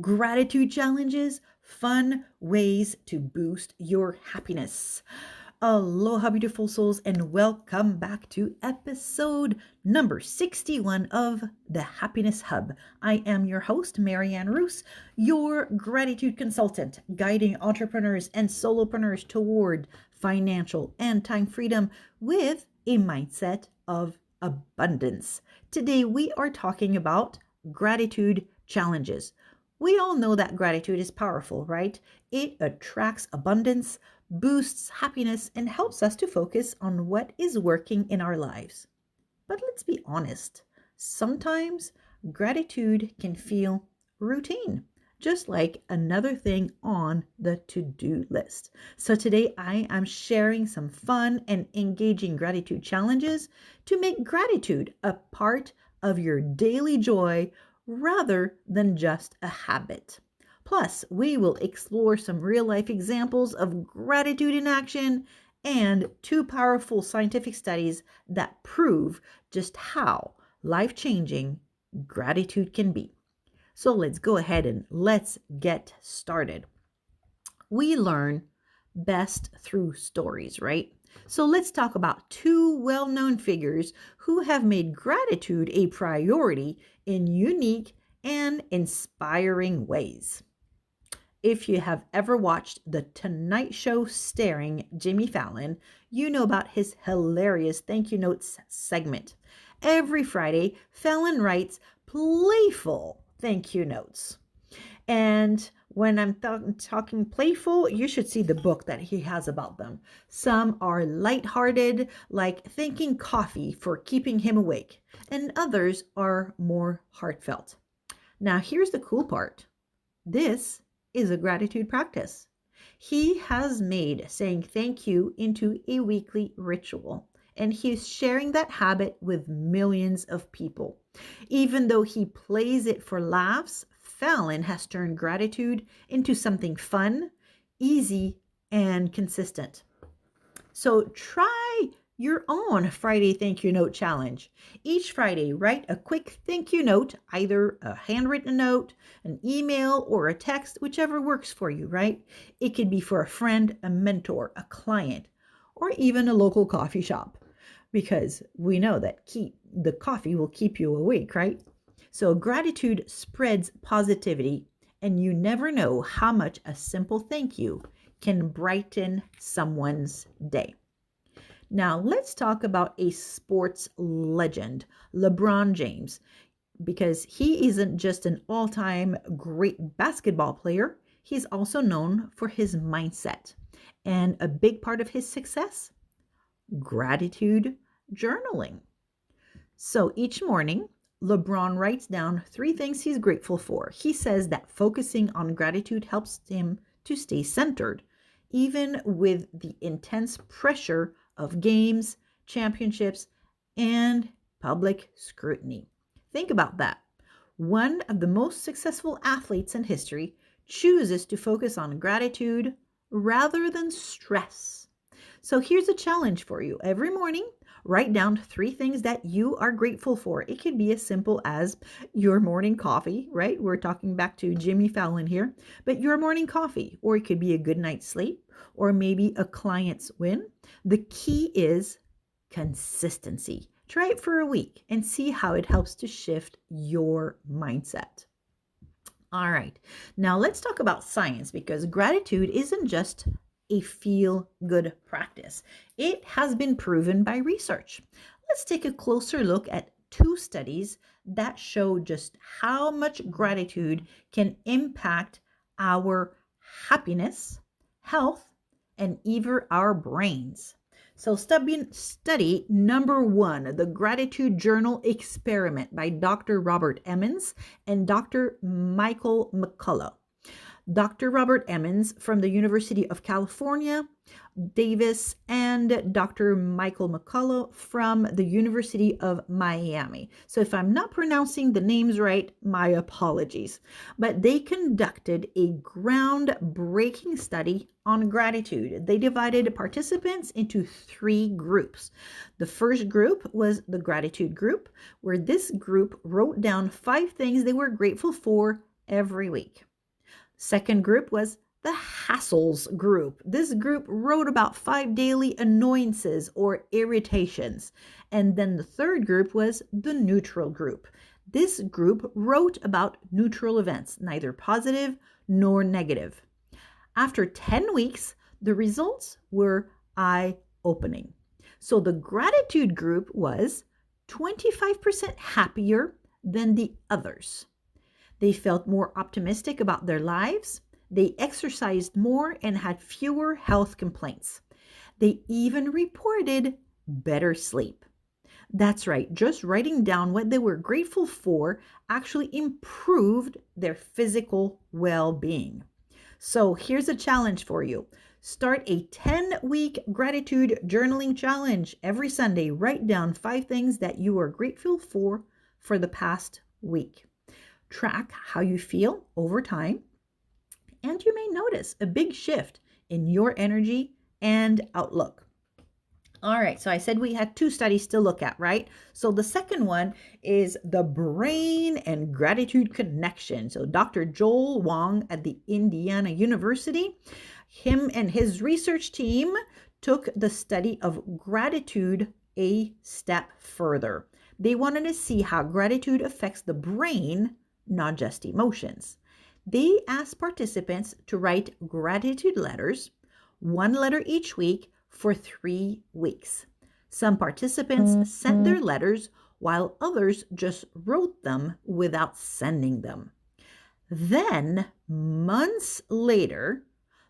gratitude challenges, fun ways to boost your happiness. Aloha, beautiful souls, and welcome back to episode number 61 of the Happiness Hub. I am your host, Marianne Rouse, your gratitude consultant, guiding entrepreneurs and solopreneurs toward financial and time freedom with a mindset of abundance. Today, we are talking about gratitude challenges. We all know that gratitude is powerful, right? It attracts abundance, boosts happiness, and helps us to focus on what is working in our lives. But let's be honest, sometimes gratitude can feel routine, just like another thing on the to-do list. So today I am sharing some fun and engaging gratitude challenges to make gratitude a part of your daily joy rather than just a habit. Plus, we will explore some real-life examples of gratitude in action and two powerful scientific studies that prove just how life-changing gratitude can be. So let's go ahead and let's get started. We learn best through stories, right? So let's talk about two well-known figures who have made gratitude a priority in unique and inspiring ways. If you have ever watched The Tonight Show starring Jimmy Fallon, you know about his hilarious thank you notes segment. Every Friday, Fallon writes playful thank you notes. And when I'm talking playful, you should see the book that he has about them. Some are lighthearted, like thanking coffee for keeping him awake, and others are more heartfelt. Now, here's the cool part. This is a gratitude practice. He has made saying thank you into a weekly ritual, and he's sharing that habit with millions of people. Even though he plays it for laughs, Fallon has turned gratitude into something fun, easy, and consistent. So try your own Friday thank you note challenge. Each Friday, write a quick thank you note, either a handwritten note, an email, or a text, whichever works for you, right? It could be for a friend, a mentor, a client, or even a local coffee shop, because we know that the coffee will keep you awake, right? So gratitude spreads positivity, and you never know how much a simple thank you can brighten someone's day. Now, let's talk about a sports legend, LeBron James, because he isn't just an all-time great basketball player, he's also known for his mindset. And a big part of his success? Gratitude journaling. So each morning, LeBron writes down 3 things he's grateful for. He says that focusing on gratitude helps him to stay centered, even with the intense pressure of games, championships, and public scrutiny. Think about that. One of the most successful athletes in history chooses to focus on gratitude rather than stress. So here's a challenge for you. Every morning, write down 3 things that you are grateful for. It could be as simple as your morning coffee, right? We're talking back to Jimmy Fallon here, but your morning coffee, or it could be a good night's sleep, or maybe a client's win. The key is consistency. Try it for a week and see how it helps to shift your mindset. All right, now let's talk about science, because gratitude isn't just a feel-good practice. It has been proven by research. Let's take a closer look at 2 studies that show just how much gratitude can impact our happiness, health, and even our brains. So study number 1, the Gratitude Journal Experiment by Dr. Robert Emmons and Dr. Michael McCullough. Dr. Robert Emmons from the University of California, Davis, and Dr. Michael McCullough from the University of Miami. So if I'm not pronouncing the names right, my apologies. But they conducted a groundbreaking study on gratitude. They divided participants into 3 groups. The first group was the gratitude group, where this group wrote down 5 things they were grateful for every week. Second group was the hassles group. This group wrote about 5 daily annoyances or irritations. And then the third group was the neutral group. This group wrote about neutral events, neither positive nor negative. After 10 weeks, the results were eye-opening. So the gratitude group was 25% happier than the others. They felt more optimistic about their lives. They exercised more and had fewer health complaints. They even reported better sleep. That's right, just writing down what they were grateful for actually improved their physical well being. So here's a challenge for you. Start a 10-week gratitude journaling challenge. Every Sunday, write down 5 things that you are grateful for the past week. Track how you feel over time, and you may notice a big shift in your energy and outlook. All right, so I said we had 2 studies to look at, right? So the second one is the brain and gratitude connection. So Dr. Joel Wong at the Indiana University, him and his research team took the study of gratitude a step further. They wanted to see how gratitude affects the brain, not just emotions. They asked participants to write gratitude letters, 1 letter each week, for 3 weeks. Some participants sent their letters while others just wrote them without sending them. Then, months later,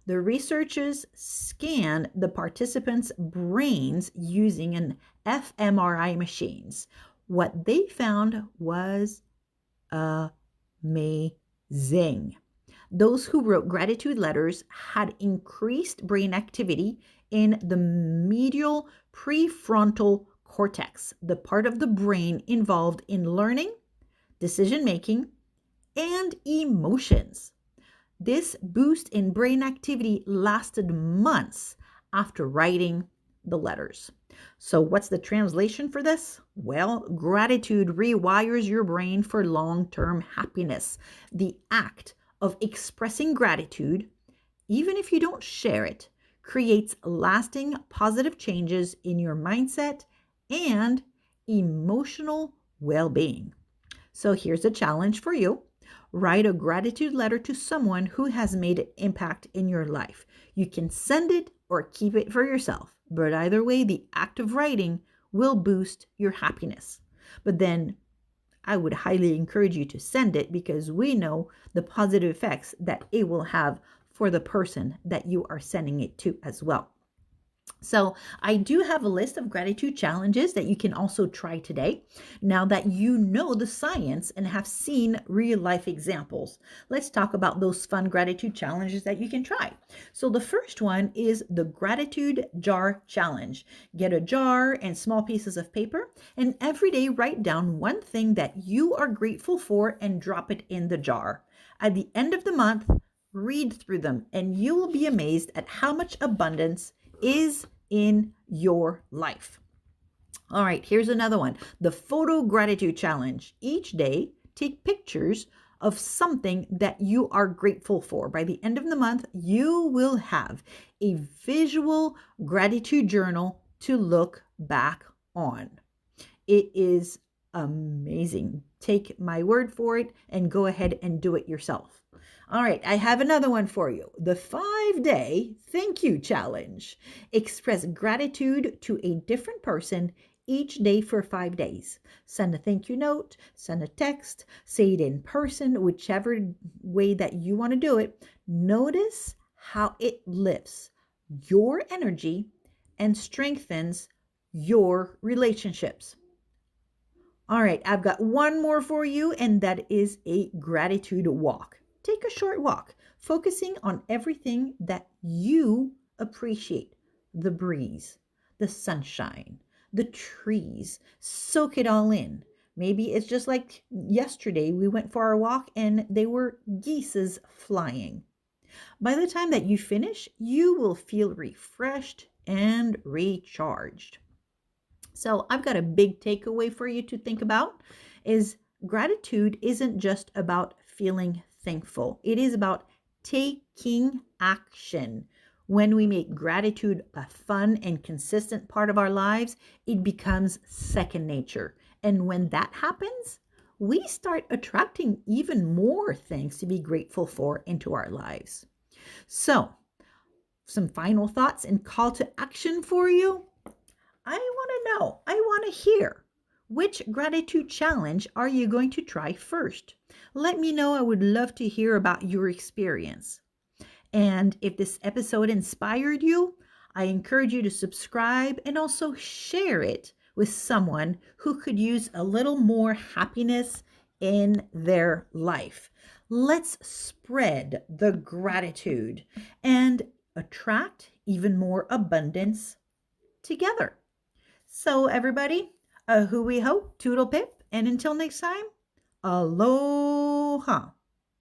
the researchers scanned the participants' brains using an fMRI machines. What they found was amazing. Those who wrote gratitude letters had increased brain activity in the medial prefrontal cortex, the part of the brain involved in learning, decision-making, and emotions. This boost in brain activity lasted months after writing the letters. So what's the translation for this? Well, gratitude rewires your brain for long-term happiness. The act of expressing gratitude, even if you don't share it, creates lasting positive changes in your mindset and emotional well-being. So here's a challenge for you. Write a gratitude letter to someone who has made an impact in your life. You can send it or keep it for yourself, but either way, the act of writing will boost your happiness. But then I would highly encourage you to send it because we know the positive effects that it will have for the person that you are sending it to as well. So I do have a list of gratitude challenges that you can also try today. Now that you know the science and have seen real life examples, let's talk about those fun gratitude challenges that you can try. So the first one is the gratitude jar challenge. Get a jar and small pieces of paper and every day write down 1 thing that you are grateful for and drop it in the jar. At the end of the month, read through them and you will be amazed at how much abundance is in your life. All right, here's another one. The photo gratitude challenge. Each day, take pictures of something that you are grateful for. By the end of the month, you will have a visual gratitude journal to look back on. It is amazing. Take my word for it and go ahead and do it yourself. All right, I have another one for you. The 5-day thank you challenge. Express gratitude to a different person each day for 5 days. Send a thank you note, send a text, say it in person, whichever way that you want to do it. Notice how it lifts your energy and strengthens your relationships. All right, I've got one more for you, and that is a gratitude walk. Take a short walk, focusing on everything that you appreciate. The breeze, the sunshine, the trees. Soak it all in. Maybe it's just like yesterday, we went for our walk and they were geeses flying. By the time that you finish, you will feel refreshed and recharged. So I've got a big takeaway for you to think about is gratitude isn't just about feeling thankful. It is about taking action. When we make gratitude a fun and consistent part of our lives, it becomes second nature. And when that happens, we start attracting even more things to be grateful for into our lives. So, some final thoughts and call to action for you. I want to know, I want to hear. Which gratitude challenge are you going to try first? Let me know. I would love to hear about your experience. And if this episode inspired you, I encourage you to subscribe and also share it with someone who could use a little more happiness in their life. Let's spread the gratitude and attract even more abundance together. So, everybody, hui ho, toodle pip, and until next time, aloha.